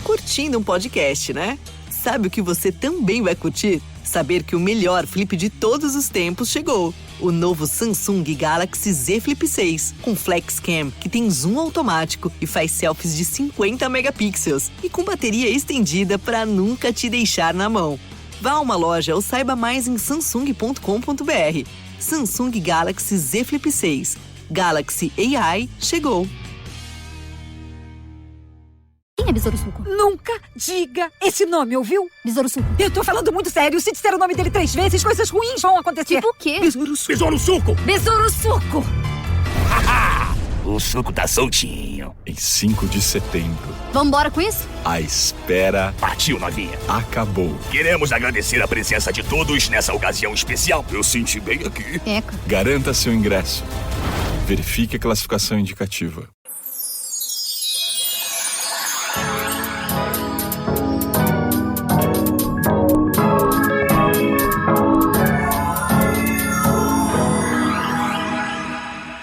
curtindo um podcast, né? Sabe o que você também vai curtir? Saber que o melhor flip de todos os tempos chegou. O novo Samsung Galaxy Z Flip 6, com Flex Cam, que tem zoom automático e faz selfies de 50 megapixels e com bateria estendida para nunca te deixar na mão. Vá a uma loja ou saiba mais em samsung.com.br. Samsung Galaxy Z Flip 6. Galaxy AI chegou. Quem é Besouro Suco? Nunca diga esse nome, ouviu? Besouro Suco. Eu tô falando muito sério. Se disser o nome dele 3 vezes, coisas ruins vão acontecer. Tipo o quê? Besouro Suco. Besouro Suco! Besouro Suco! O suco tá soltinho. Em 5 de setembro, Vambora com isso? a espera Partiu, novinha. acabou. Queremos agradecer a presença de todos nessa ocasião especial. Eu senti bem aqui. Eca. Garanta seu ingresso. Verifique a classificação indicativa.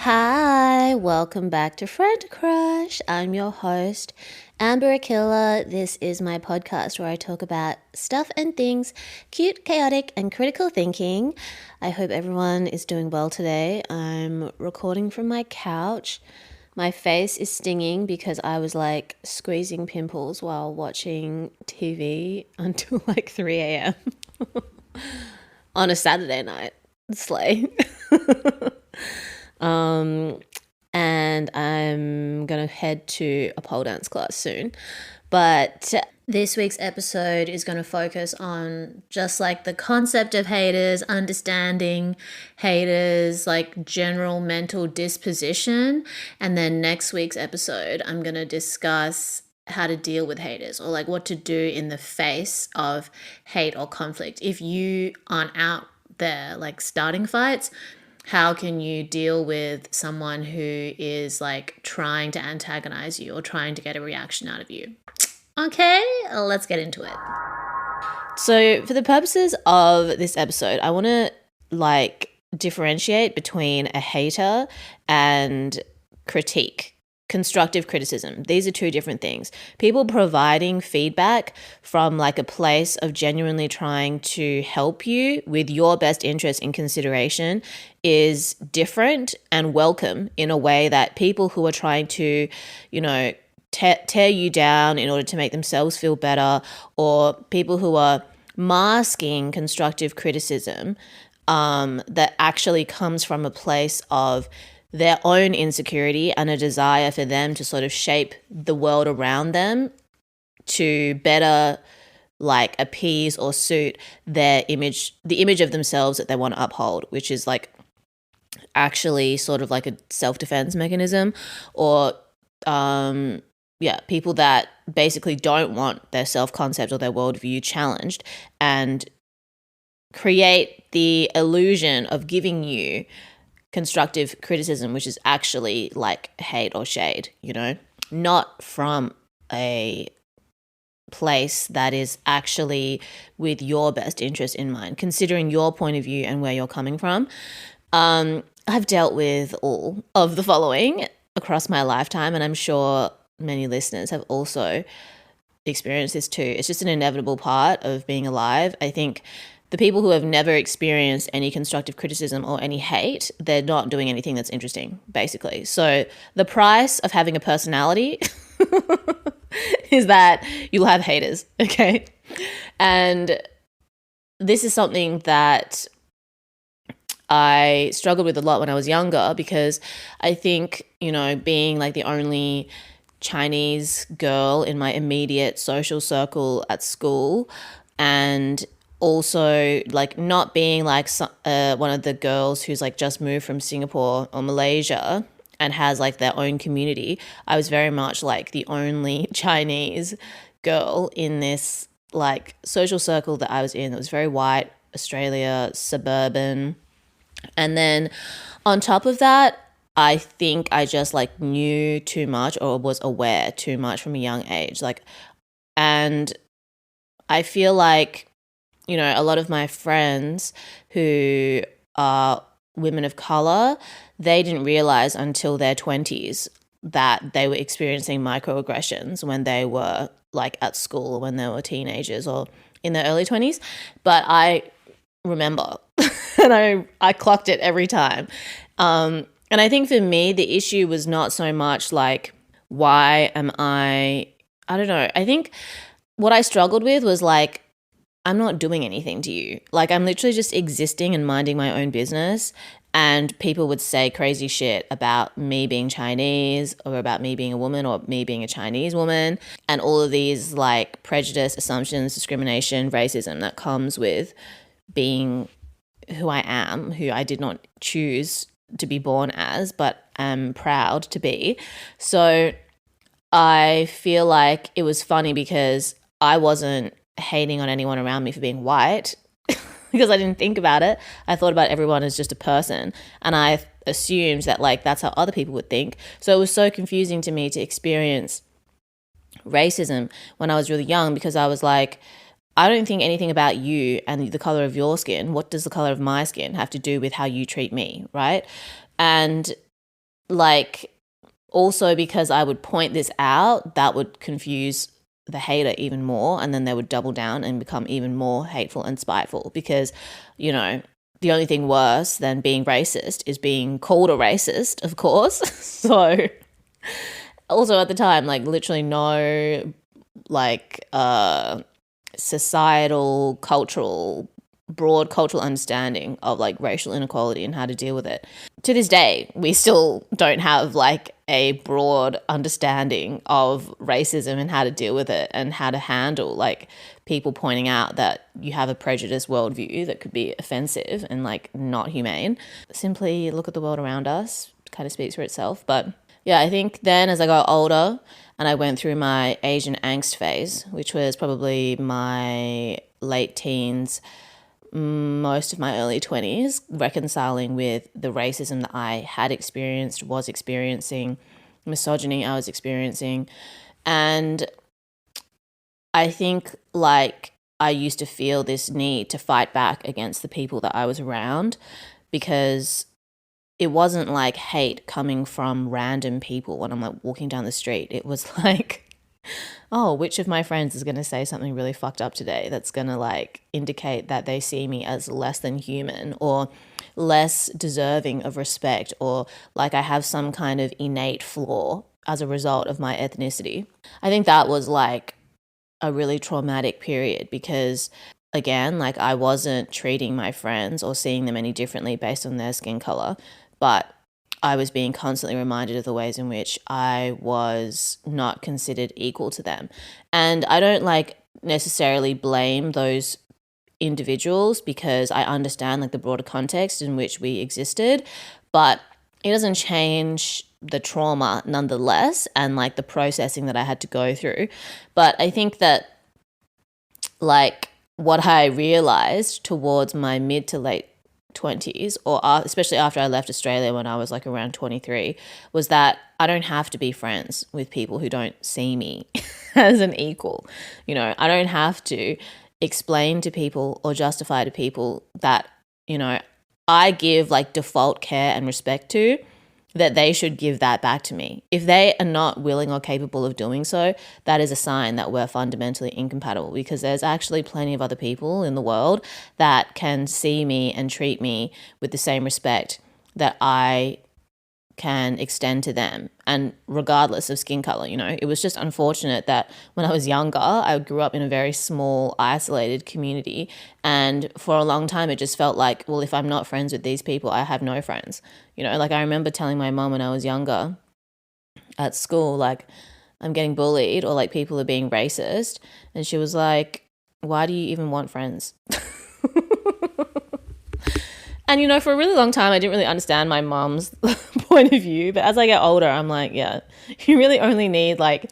Hi, welcome back to Friend Crush. I'm your host, Amber Akilla. This is my podcast where I talk about stuff and things, cute, chaotic, and critical thinking. I hope everyone is doing well today. I'm recording from my couch. My face is stinging because I was like squeezing pimples while watching TV until like 3 a.m. on a Saturday night. Slay. And I'm gonna head to a pole dance class soon. But this week's episode is gonna focus on just like the concept of haters, understanding haters, like general mental disposition. And then next week's episode, I'm gonna discuss how to deal with haters, or like what to do in the face of hate or conflict. If you aren't out there like starting fights, how can you deal with someone who is like trying to antagonize you or trying to get a reaction out of you? Okay, let's get into it. So for the purposes of this episode, I want to like differentiate between a hater and critique. Constructive criticism. These are two different things. People providing feedback from like a place of genuinely trying to help you with your best interest in consideration is different and welcome in a way that people who are trying to, you know, tear you down in order to make themselves feel better, or people who are masking constructive criticism that actually comes from a place of their own insecurity and a desire for them to sort of shape the world around them to better like appease or suit their image, the image of themselves that they want to uphold, which is like actually sort of like a self-defense mechanism, or people that basically don't want their self-concept or their worldview challenged and create the illusion of giving you constructive criticism, which is actually like hate or shade, you know, not from a place that is actually with your best interest in mind, considering your point of view and where you're coming from. I've dealt with all of the following across my lifetime, and I'm sure many listeners have also experienced this too. It's just an inevitable part of being alive. I think the people who have never experienced any constructive criticism or any hate, they're not doing anything that's interesting, basically. So the price of having a personality is that you'll have haters, okay? And this is something that I struggled with a lot when I was younger, because I think, you know, being like the only Chinese girl in my immediate social circle at school, and also like not being like one of the girls who's like just moved from Singapore or Malaysia and has like their own community, I was very much like the only Chinese girl in this like social circle that I was in. It was very white, Australia, suburban. And then on top of that, I think I just like knew too much, or was aware too much from a young age. Like, and I feel like, you know, a lot of my friends who are women of color, they didn't realize until their 20s that they were experiencing microaggressions when they were like at school or when they were teenagers or in their early 20s. But I remember and I clocked it every time. And I think for me, the issue was not so much like, why am I don't know. I think what I struggled with was like, I'm not doing anything to you. Like, I'm literally just existing and minding my own business. And people would say crazy shit about me being Chinese or about me being a woman or me being a Chinese woman. And all of these like prejudice, assumptions, discrimination, racism that comes with being who I am, who I did not choose to be born as, but am proud to be. So I feel like it was funny because I wasn't hating on anyone around me for being white because I didn't think about it. I thought about everyone as just a person, and I assumed that like that's how other people would think. So it was so confusing to me to experience racism when I was really young, because I was like, I don't think anything about you and the color of your skin. What does the color of my skin have to do with how you treat me, right? And like, also because I would point this out, that would confuse the hater even more, and then they would double down and become even more hateful and spiteful, because, you know, the only thing worse than being racist is being called a racist, of course. So also at the time, like literally no like societal, cultural, broad cultural understanding of like racial inequality and how to deal with it. To this day, we still don't have like a broad understanding of racism and how to deal with it and how to handle like people pointing out that you have a prejudiced worldview that could be offensive and like not humane. Simply look at the world around us, it kind of speaks for itself. But yeah, I think then as I got older and I went through my Asian angst phase, which was probably my late teens, most of my early 20s, reconciling with the racism that I had experienced, was experiencing, misogyny I was experiencing. And I think like I used to feel this need to fight back against the people that I was around, because it wasn't like hate coming from random people when I'm like walking down the street. It was like, oh, which of my friends is going to say something really fucked up today that's going to like indicate that they see me as less than human or less deserving of respect, or like I have some kind of innate flaw as a result of my ethnicity. I think that was like a really traumatic period, because again, like I wasn't treating my friends or seeing them any differently based on their skin color, but I was being constantly reminded of the ways in which I was not considered equal to them. And I don't like necessarily blame those individuals, because I understand like the broader context in which we existed, but it doesn't change the trauma nonetheless and like the processing that I had to go through. But I think that like what I realized towards my mid to late 20s, or especially after I left Australia when I was like around 23, was that I don't have to be friends with people who don't see me as an equal. You know, I don't have to explain to people or justify to people that, you know, I give like default care and respect to, that they should give that back to me. If they are not willing or capable of doing so, that is a sign that we're fundamentally incompatible, because there's actually plenty of other people in the world that can see me and treat me with the same respect that I can extend to them, and regardless of skin color. You know, it was just unfortunate that when I was younger, I grew up in a very small, isolated community, and for a long time it just felt like, well, if I'm not friends with these people, I have no friends. You know, like I remember telling my mom when I was younger at school, like, I'm getting bullied, or like people are being racist, and she was like, why do you even want friends? And, you know, for a really long time, I didn't really understand my mom's point of view. But as I get older, I'm like, yeah, you really only need like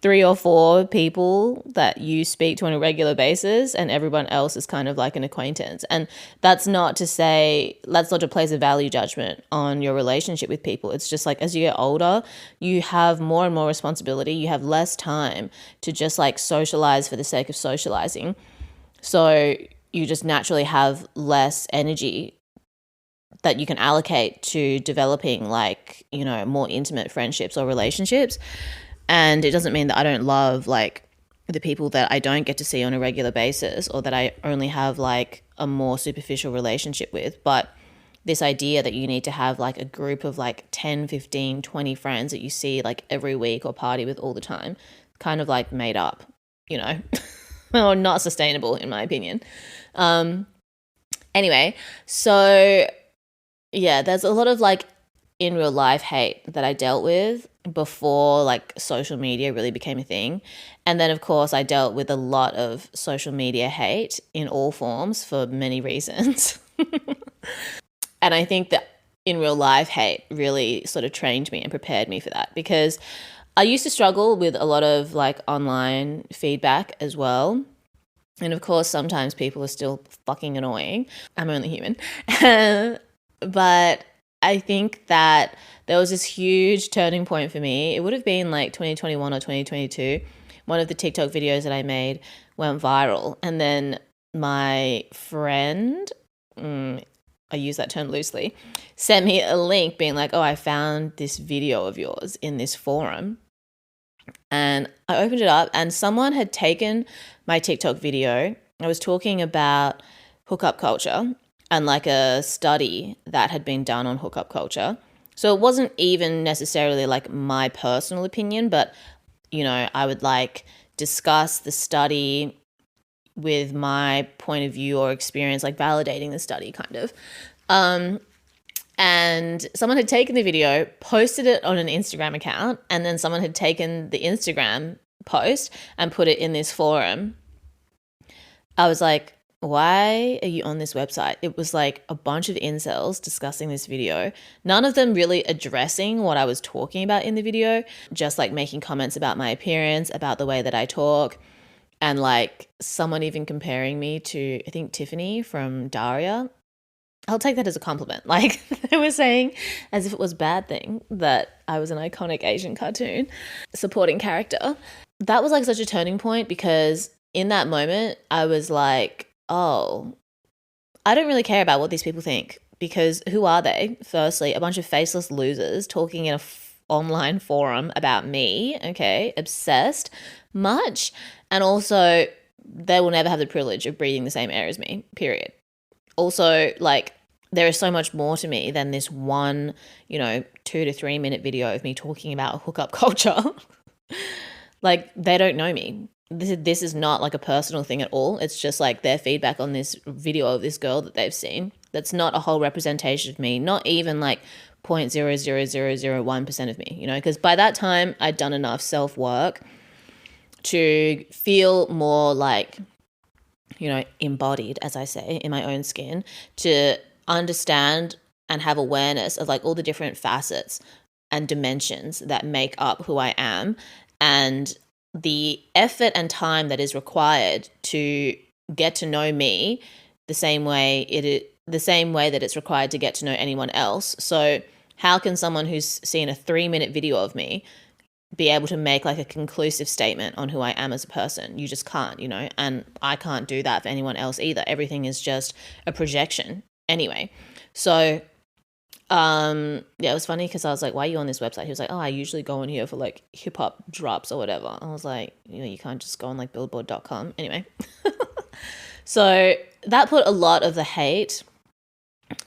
3 or 4 people that you speak to on a regular basis, and everyone else is kind of like an acquaintance. And that's not to say, that's not to place a value judgment on your relationship with people. It's just like as you get older, you have more and more responsibility. You have less time to just like socialize for the sake of socializing. So you just naturally have less energy that you can allocate to developing like, you know, more intimate friendships or relationships. And it doesn't mean that I don't love like the people that I don't get to see on a regular basis or that I only have like a more superficial relationship with. But this idea that you need to have like a group of like 10, 15, 20 friends that you see like every week or party with all the time, kind of like made up, you know, or not sustainable in my opinion. Anyway, so yeah, there's a lot of like in real life hate that I dealt with before like social media really became a thing. And then of course I dealt with a lot of social media hate in all forms for many reasons. And I think that in real life hate really sort of trained me and prepared me for that, because I used to struggle with a lot of like online feedback as well. And of course, sometimes people are still fucking annoying. I'm only human. But I think that there was this huge turning point for me. It would have been like 2021 or 2022. One of the TikTok videos that I made went viral. And then my friend, I use that term loosely, sent me a link being like, oh, I found this video of yours in this forum. And I opened it up and someone had taken my TikTok video. I was talking about hookup culture and like a study that had been done on hookup culture. So it wasn't even necessarily like my personal opinion, but, you know, I would like discuss the study with my point of view or experience, like validating the study kind of. And someone had taken the video, posted it on an Instagram account, and then someone had taken the Instagram post and put it in this forum. I was like, why are you on this website? It was like a bunch of incels discussing this video, none of them really addressing what I was talking about in the video, just like making comments about my appearance, about the way that I talk, and like someone even comparing me to, I think, Tiffany from Daria. I'll take that as a compliment. Like they were saying as if it was a bad thing that I was an iconic Asian cartoon supporting character. That was like such a turning point, because in that moment I was like, oh, I don't really care about what these people think, because who are they? Firstly, a bunch of faceless losers talking in a online forum about me, okay, obsessed, much. And also they will never have the privilege of breathing the same air as me, period. Also, like, there is so much more to me than this one, 2 to 3 minute video of me talking about hookup culture. Like, they don't know me. This is not like a personal thing at all. It's just like their feedback on this video of this girl that they've seen. That's not a whole representation of me, not even like 0.00001% of me, because by that time I'd done enough self-work to feel more like, embodied, as I say, in my own skin, to understand and have awareness of like all the different facets and dimensions that make up who I am, and the effort and time that is required to get to know me the same way that it's required to get to know anyone else. So how can someone who's seen a 3-minute video of me be able to make like a conclusive statement on who I am as a person? You just can't, and I can't do that for anyone else either. Everything is just a projection anyway. So it was funny because I was like, why are you on this website? He was like, oh, I usually go on here for like hip hop drops or whatever. I was like, you can't just go on like billboard.com. Anyway. So that put a lot of the hate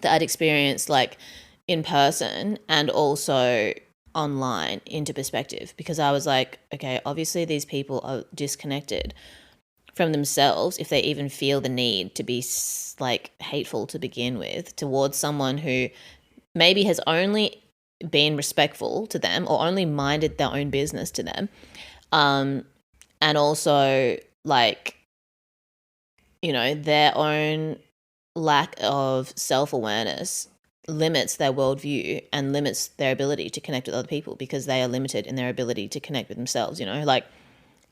that I'd experienced like in person and also online into perspective, because I was like, okay, obviously these people are disconnected from themselves if they even feel the need to be like hateful to begin with towards someone who maybe has only been respectful to them or only minded their own business to them, and also like, their own lack of self-awareness limits their worldview and limits their ability to connect with other people, because they are limited in their ability to connect with themselves. Like,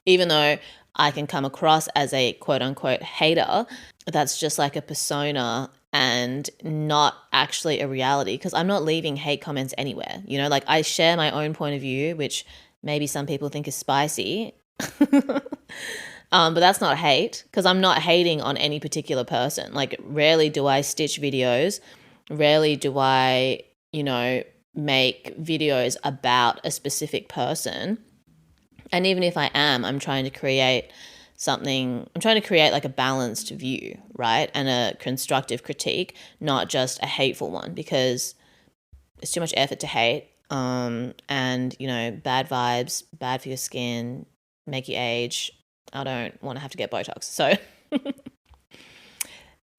even though I can come across as a quote unquote hater, that's just like a persona and not actually a reality, because I'm not leaving hate comments anywhere. Like, I share my own point of view, which maybe some people think is spicy. But that's not hate, because I'm not hating on any particular person. Like, rarely do I stitch videos Rarely do I, make videos about a specific person. And even if I am, I'm trying to create like a balanced view, right? And a constructive critique, not just a hateful one, because it's too much effort to hate. And, bad vibes, bad for your skin, make you age. I don't want to have to get Botox. So,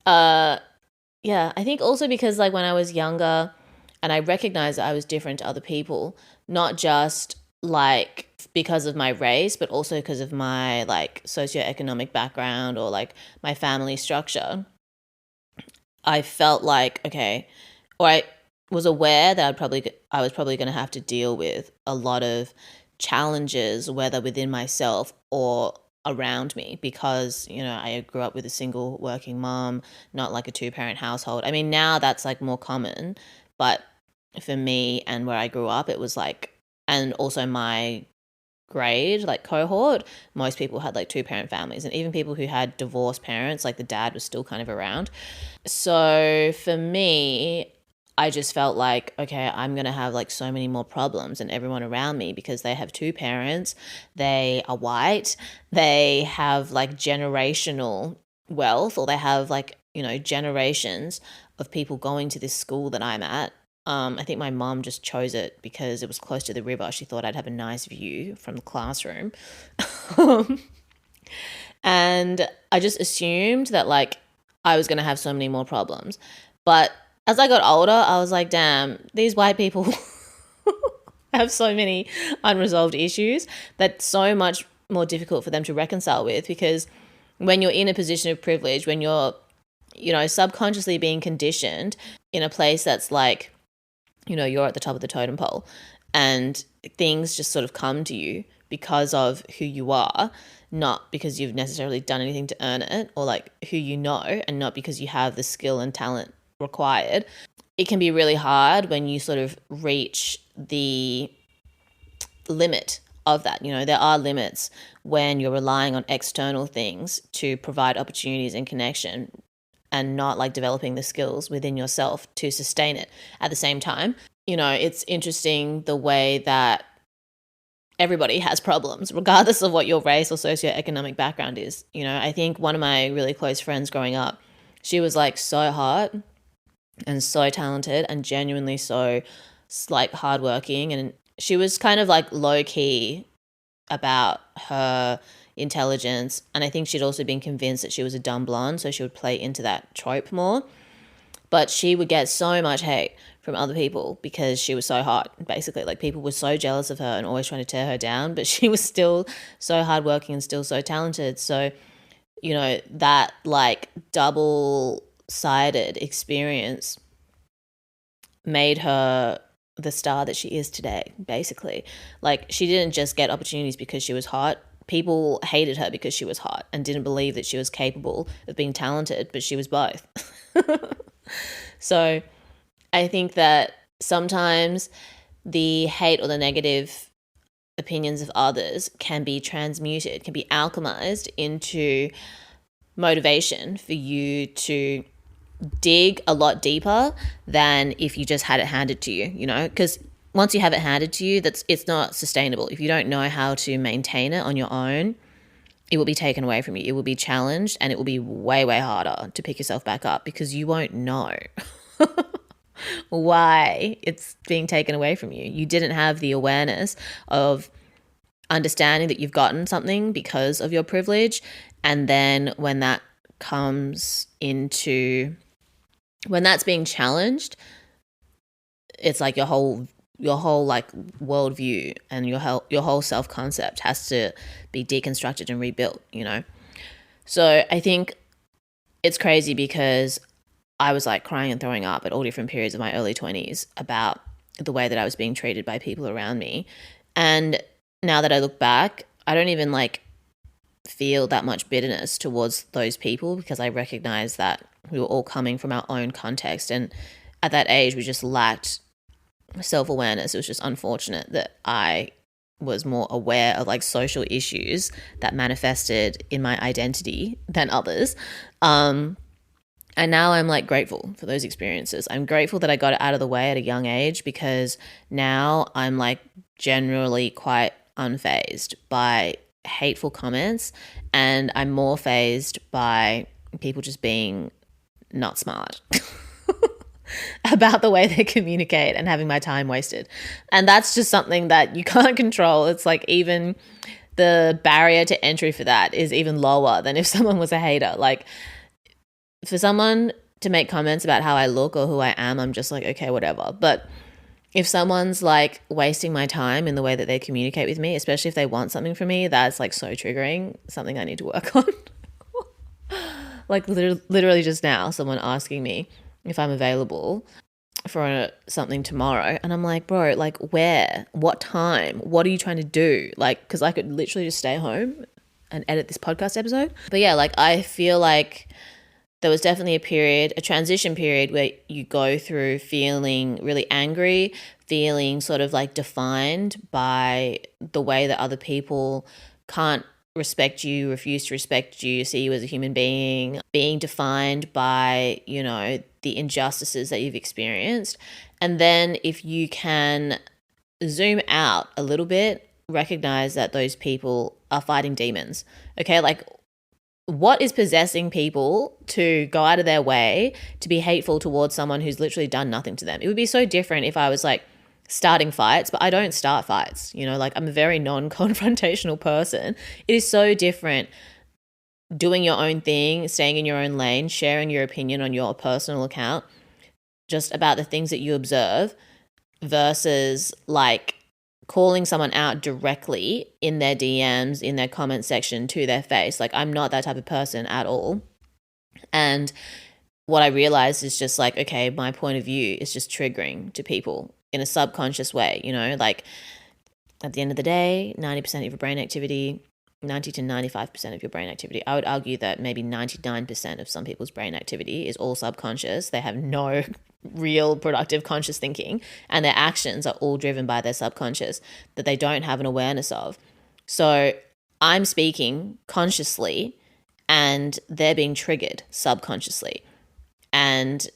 yeah, I think also because like when I was younger and I recognized that I was different to other people, not just like because of my race, but also because of my like socioeconomic background or like my family structure, I felt like, okay, or I was aware that I was probably going to have to deal with a lot of challenges, whether within myself or around me, because, I grew up with a single working mom, not like a 2-parent household. I mean, now that's like more common, but for me and where I grew up, it was like, and also my grade, like cohort, most people had like 2-parent families, and even people who had divorced parents, like the dad was still kind of around. So for me, I just felt like, okay, I'm going to have like so many more problems than everyone around me because they have 2 parents, they are white, they have like generational wealth, or they have like, generations of people going to this school that I'm at. I think my mom just chose it because it was close to the river. She thought I'd have a nice view from the classroom. And I just assumed that like I was going to have so many more problems. But as I got older, I was like, damn, these white people have so many unresolved issues that's so much more difficult for them to reconcile with, because when you're in a position of privilege, when you're, subconsciously being conditioned in a place that's like, you're at the top of the totem pole and things just sort of come to you because of who you are, not because you've necessarily done anything to earn it, or like who you know, and not because you have the skill and talent required. It can be really hard when you sort of reach the limit of that. There are limits when you're relying on external things to provide opportunities and connection, and not like developing the skills within yourself to sustain it at the same time. It's interesting the way that everybody has problems, regardless of what your race or socioeconomic background is. I think one of my really close friends growing up, she was like so hot and so talented and genuinely so like hardworking, and she was kind of like low key about her intelligence, and I think she'd also been convinced that she was a dumb blonde, so she would play into that trope more. But she would get so much hate from other people because she was so hot, basically. Like, people were so jealous of her and always trying to tear her down, but she was still so hardworking and still so talented. So, that like double-sided experience made her the star that she is today, basically. Like, she didn't just get opportunities because she was hot. People hated her because she was hot and didn't believe that she was capable of being talented, but she was both. So I think that sometimes the hate or the negative opinions of others can be transmuted, can be alchemized into motivation for you to dig a lot deeper than if you just had it handed to you, because once you have it handed to you, it's not sustainable. If you don't know how to maintain it on your own, it will be taken away from you. It will be challenged, and it will be way, way harder to pick yourself back up because you won't know why it's being taken away from you. You didn't have the awareness of understanding that you've gotten something because of your privilege. And then when that's being challenged, it's like your whole like worldview and your whole self-concept has to be deconstructed and rebuilt, So I think it's crazy because I was like crying and throwing up at all different periods of my early 20s about the way that I was being treated by people around me. And now that I look back, I don't even like feel that much bitterness towards those people, because I recognize that we were all coming from our own context. And at that age, we just lacked self-awareness. It was just unfortunate that I was more aware of like social issues that manifested in my identity than others. And now I'm like grateful for those experiences. I'm grateful that I got it out of the way at a young age, because now I'm like generally quite unfazed by hateful comments, and I'm more fazed by people just being not smart about the way they communicate and having my time wasted. And that's just something that you can't control. It's like even the barrier to entry for that is even lower than if someone was a hater. Like, for someone to make comments about how I look or who I am, I'm just like, okay, whatever. But if someone's like wasting my time in the way that they communicate with me, especially if they want something from me, that's like so triggering, something I need to work on. Like literally just now, someone asking me if I'm available for something tomorrow. And I'm like, bro, like where? What time? What are you trying to do? Like, because I could literally just stay home and edit this podcast episode. But yeah, like I feel like there was definitely a transition period where you go through feeling really angry, feeling sort of like defined by the way that other people can't respect you, refuse to respect you, see you as a human being, being defined by, you know, the injustices that you've experienced. And then if you can zoom out a little bit, recognize that those people are fighting demons. Okay, like what is possessing people to go out of their way to be hateful towards someone who's literally done nothing to them? It would be so different if I was like starting fights, but I don't start fights, you know, like I'm a very non-confrontational person. It is so different doing your own thing, staying in your own lane, sharing your opinion on your personal account just about the things that you observe versus like calling someone out directly in their DMs, in their comment section to their face. Like I'm not that type of person at all. And what I realized is just like, okay, my point of view is just triggering to people in a subconscious way, you know, like at the end of the day, 90% of your brain activity, 90 to 95% of your brain activity. I would argue that maybe 99% of some people's brain activity is all subconscious. They have no real productive conscious thinking, and their actions are all driven by their subconscious that they don't have an awareness of. So I'm speaking consciously and they're being triggered subconsciously. And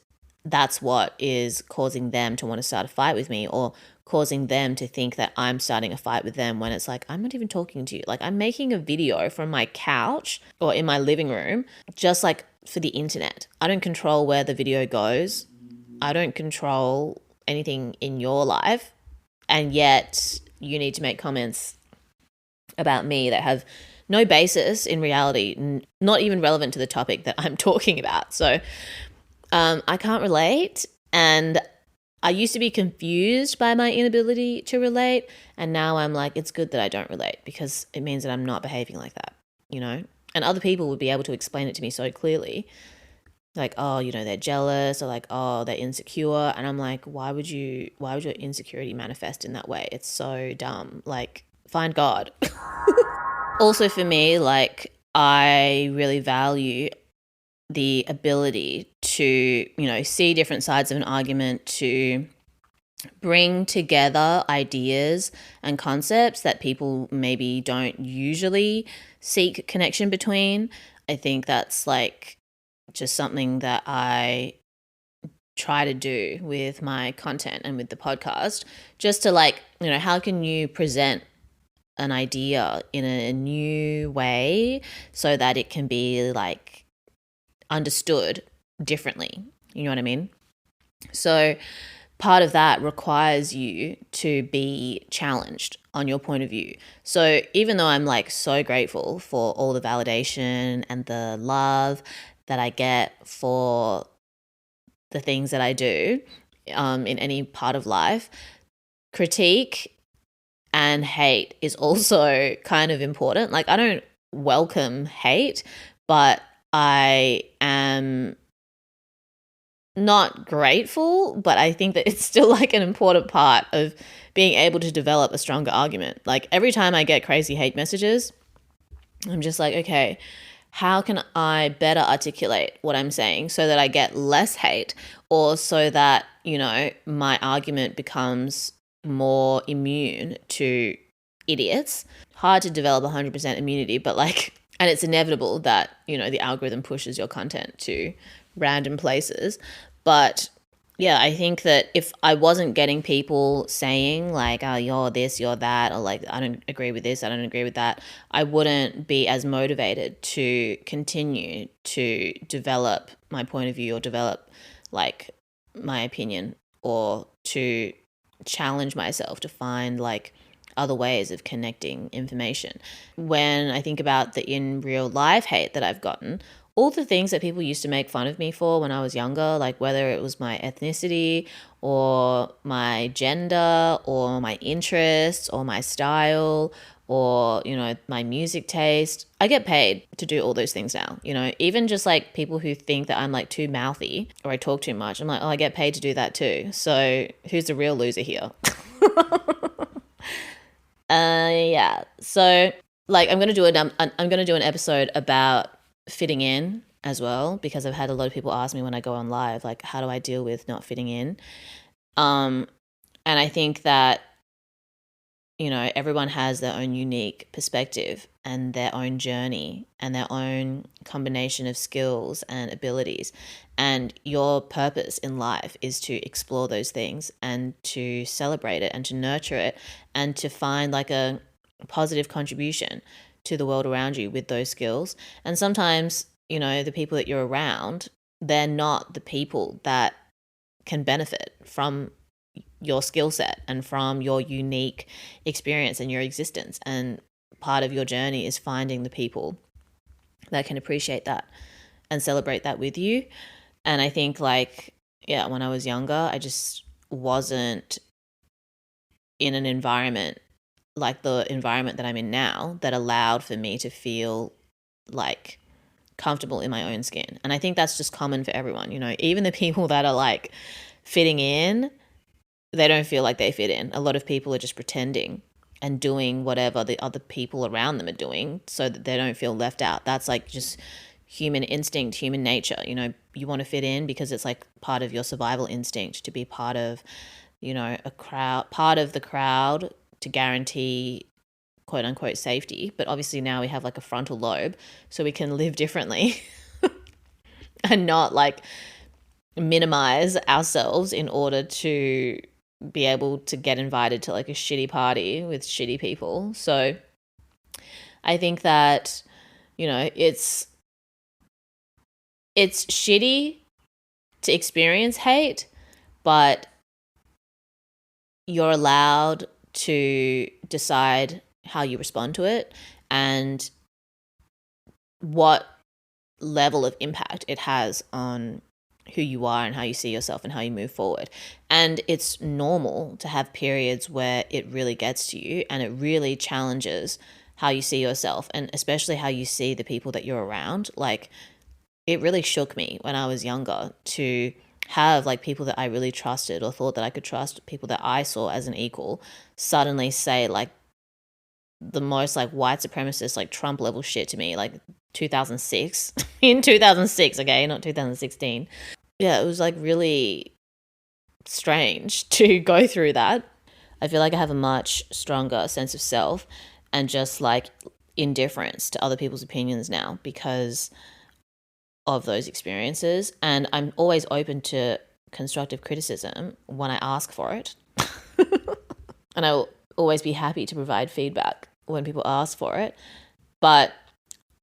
that's what is causing them to want to start a fight with me, or causing them to think that I'm starting a fight with them when it's like, I'm not even talking to you. Like I'm making a video from my couch or in my living room, just like for the internet. I don't control where the video goes. I don't control anything in your life. And yet you need to make comments about me that have no basis in reality, not even relevant to the topic that I'm talking about. So I can't relate. And I used to be confused by my inability to relate. And now I'm like, it's good that I don't relate, because it means that I'm not behaving like that, you know? And other people would be able to explain it to me so clearly. Like, oh, you know, they're jealous, or like, oh, they're insecure. And I'm like, why would your insecurity manifest in that way? It's so dumb. Like, find God. Also for me, like, I really value the ability to, you know, see different sides of an argument, to bring together ideas and concepts that people maybe don't usually seek connection between. I think that's like just something that I try to do with my content and with the podcast, just to like, you know, how can you present an idea in a new way so that it can be like understood differently, you know what I mean? So part of that requires you to be challenged on your point of view. So even though I'm like so grateful for all the validation and the love that I get for the things that I do in any part of life, critique and hate is also kind of important. Like I don't welcome hate, but I am not grateful, but I think that it's still like an important part of being able to develop a stronger argument. Like every time I get crazy hate messages, I'm just like, okay, how can I better articulate what I'm saying so that I get less hate, or so that, you know, my argument becomes more immune to idiots? Hard to develop 100% immunity, but like, and it's inevitable that, you know, the algorithm pushes your content to random places. But yeah, I think that if I wasn't getting people saying like, oh, you're this, you're that, or like, I don't agree with this, I don't agree with that, I wouldn't be as motivated to continue to develop my point of view or develop like my opinion or to challenge myself to find like other ways of connecting information. When I think about the in real life hate that I've gotten, all the things that people used to make fun of me for when I was younger, like whether it was my ethnicity or my gender or my interests or my style or, you know, my music taste, I get paid to do all those things now. You know, even just like people who think that I'm like too mouthy or I talk too much, I'm like, oh, I get paid to do that too. So who's the real loser here? Yeah. So like I'm gonna do an episode about fitting in as well, because I've had a lot of people ask me when I go on live, like, how do I deal with not fitting in? And I think that, you know, everyone has their own unique perspective and their own journey and their own combination of skills and abilities. And your purpose in life is to explore those things and to celebrate it and to nurture it and to find like a positive contribution to the world around you with those skills. And sometimes, you know, the people that you're around, they're not the people that can benefit from your skill set and from your unique experience and your existence. And part of your journey is finding the people that can appreciate that and celebrate that with you. And I think like, yeah, when I was younger, I just wasn't in an environment like the environment that I'm in now that allowed for me to feel like comfortable in my own skin. And I think that's just common for everyone, you know, even the people that are like fitting in, they don't feel like they fit in. A lot of people are just pretending and doing whatever the other people around them are doing so that they don't feel left out. That's like just human instinct, human nature. You know, you want to fit in because it's like part of your survival instinct to be part of, you know, a crowd, part of the crowd to guarantee quote unquote safety. But obviously now we have like a frontal lobe so we can live differently and not like minimize ourselves in order to be able to get invited to like a shitty party with shitty people. So I think that, you know, it's shitty to experience hate, but you're allowed to decide how you respond to it and what level of impact it has on who you are and how you see yourself and how you move forward. And it's normal to have periods where it really gets to you and it really challenges how you see yourself and especially how you see the people that you're around. Like, it really shook me when I was younger to have like people that I really trusted or thought that I could trust, people that I saw as an equal, suddenly say like the most like white supremacist, like Trump level shit to me, like 2006, in 2006, okay, not 2016. Yeah, it was like really strange to go through that. I feel like I have a much stronger sense of self and just like indifference to other people's opinions now because of those experiences. And I'm always open to constructive criticism when I ask for it. And I will always be happy to provide feedback when people ask for it. But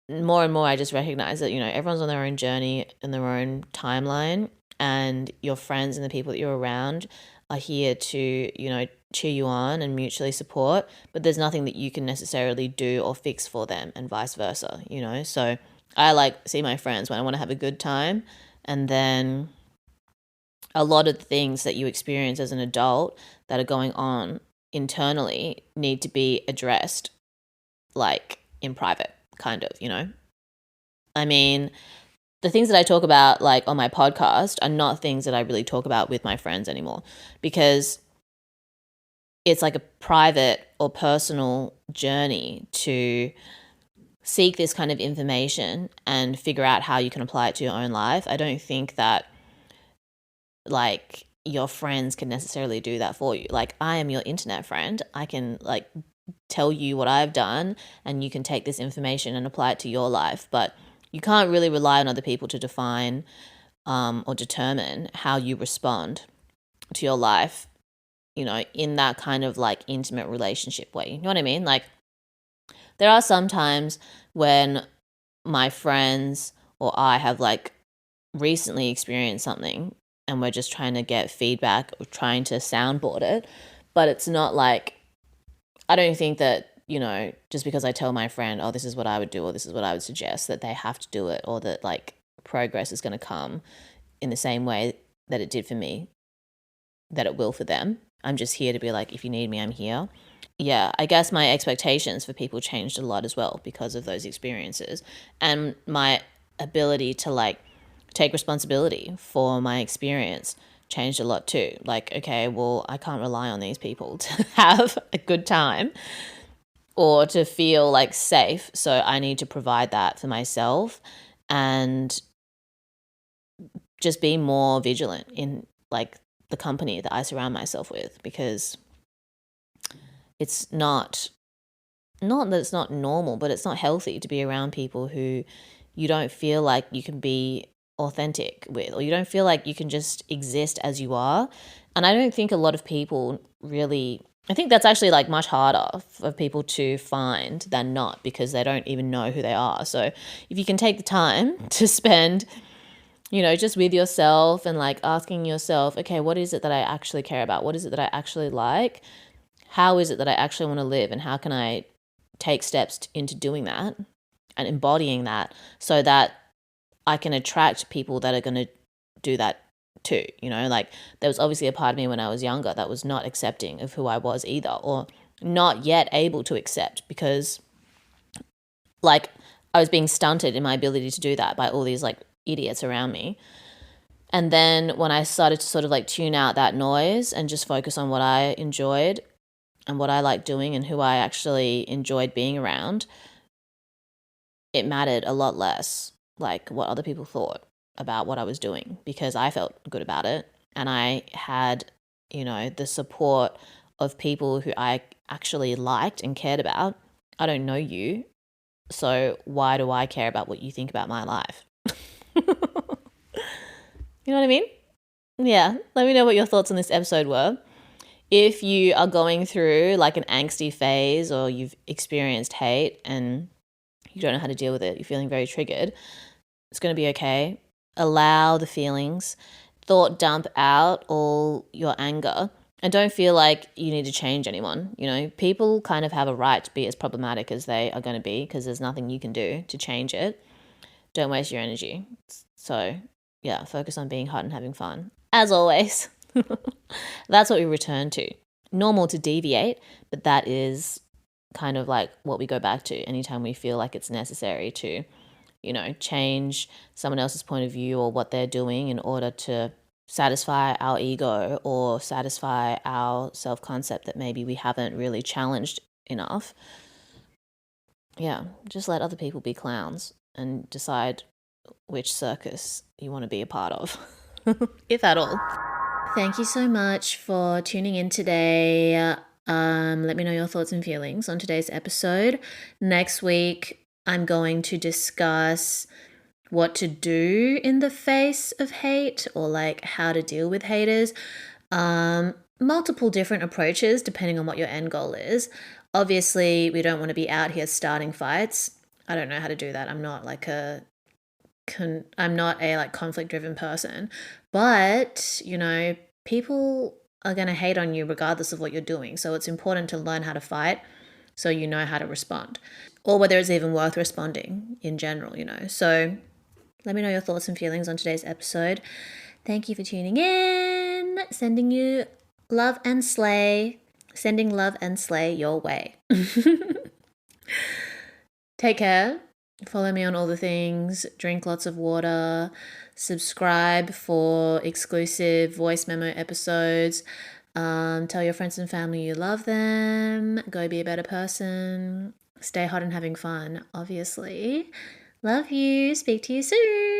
more and more I just recognize that, you know, everyone's on their own journey and their own timeline, and your friends and the people that you're around are here to, you know, cheer you on and mutually support, but there's nothing that you can necessarily do or fix for them and vice versa, you know? So I like see my friends when I want to have a good time, and then a lot of the things that you experience as an adult that are going on internally need to be addressed like in private, kind of, you know? I mean, the things that I talk about like on my podcast are not things that I really talk about with my friends anymore because it's like a private or personal journey to seek this kind of information and figure out how you can apply it to your own life. I don't think that like your friends can necessarily do that for you. Like, I am your internet friend. I can like tell you what I've done and you can take this information and apply it to your life, but you can't really rely on other people to define or determine how you respond to your life, in that kind of like intimate relationship way. You know what I mean? Like, there are some times when my friends or I have like recently experienced something and we're just trying to get feedback or trying to soundboard it. But it's not like, I don't think that, just because I tell my friend, oh, this is what I would do or this is what I would suggest, that they have to do it, or that like progress is going to come in the same way that it did for me, that it will for them. I'm just here to be like, if you need me, I'm here. Yeah, I guess my expectations for people changed a lot as well because of those experiences, and my ability to like take responsibility for my experience changed a lot too. Like, okay, well, I can't rely on these people to have a good time or to feel like safe. So I need to provide that for myself and just be more vigilant in like the company that I surround myself with, because it's not that it's not normal, but it's not healthy to be around people who you don't feel like you can be authentic with, or you don't feel like you can just exist as you are. And I don't think a lot of people really, I think that's actually like much harder for people to find than not, because they don't even know who they are. So if you can take the time to spend, just with yourself and like asking yourself, okay, what is it that I actually care about? What is it that I actually like? How is it that I actually want to live? And how can I take steps into doing that and embodying that so that I can attract people that are going to do that too? Like, there was obviously a part of me when I was younger that was not accepting of who I was either, or not yet able to accept, because like I was being stunted in my ability to do that by all these like idiots around me. And then when I started to sort of like tune out that noise and just focus on what I enjoyed and what I liked doing and who I actually enjoyed being around, it mattered a lot less like what other people thought about what I was doing, because I felt good about it and I had, the support of people who I actually liked and cared about. I don't know you, so why do I care about what you think about my life? You know what I mean? Yeah, let me know what your thoughts on this episode were. If you are going through like an angsty phase, or you've experienced hate and you don't know how to deal with it, you're feeling very triggered, it's going to be okay. Allow the feelings, thought dump out all your anger, and don't feel like you need to change anyone. People kind of have a right to be as problematic as they are going to be, because there's nothing you can do to change it. Don't waste your energy. So yeah, focus on being hot and having fun, as always. That's what we return to. Normal to deviate, but that is kind of like what we go back to anytime we feel like it's necessary to, change someone else's point of view or what they're doing in order to satisfy our ego or satisfy our self-concept that maybe we haven't really challenged enough. Yeah, just let other people be clowns and decide which circus you want to be a part of, if at all. Thank you so much for tuning in today. Let me know your thoughts and feelings on today's episode. Next week, I'm going to discuss what to do in the face of hate, or like how to deal with haters. Multiple different approaches depending on what your end goal is. Obviously, we don't want to be out here starting fights. I don't know how to do that. I'm not a conflict-driven person, but people are going to hate on you regardless of what you're doing. So it's important to learn how to fight so you know how to respond, or whether it's even worth responding in general. So let me know your thoughts and feelings on today's episode. Thank you for tuning in. Sending you love and slay. Sending love and slay your way. Take care. Follow me on all the things. Drink lots of water. Subscribe for exclusive voice memo episodes. Tell your friends and family you love them. Go be a better person. Stay hot and having fun, obviously. Love you. Speak to you soon.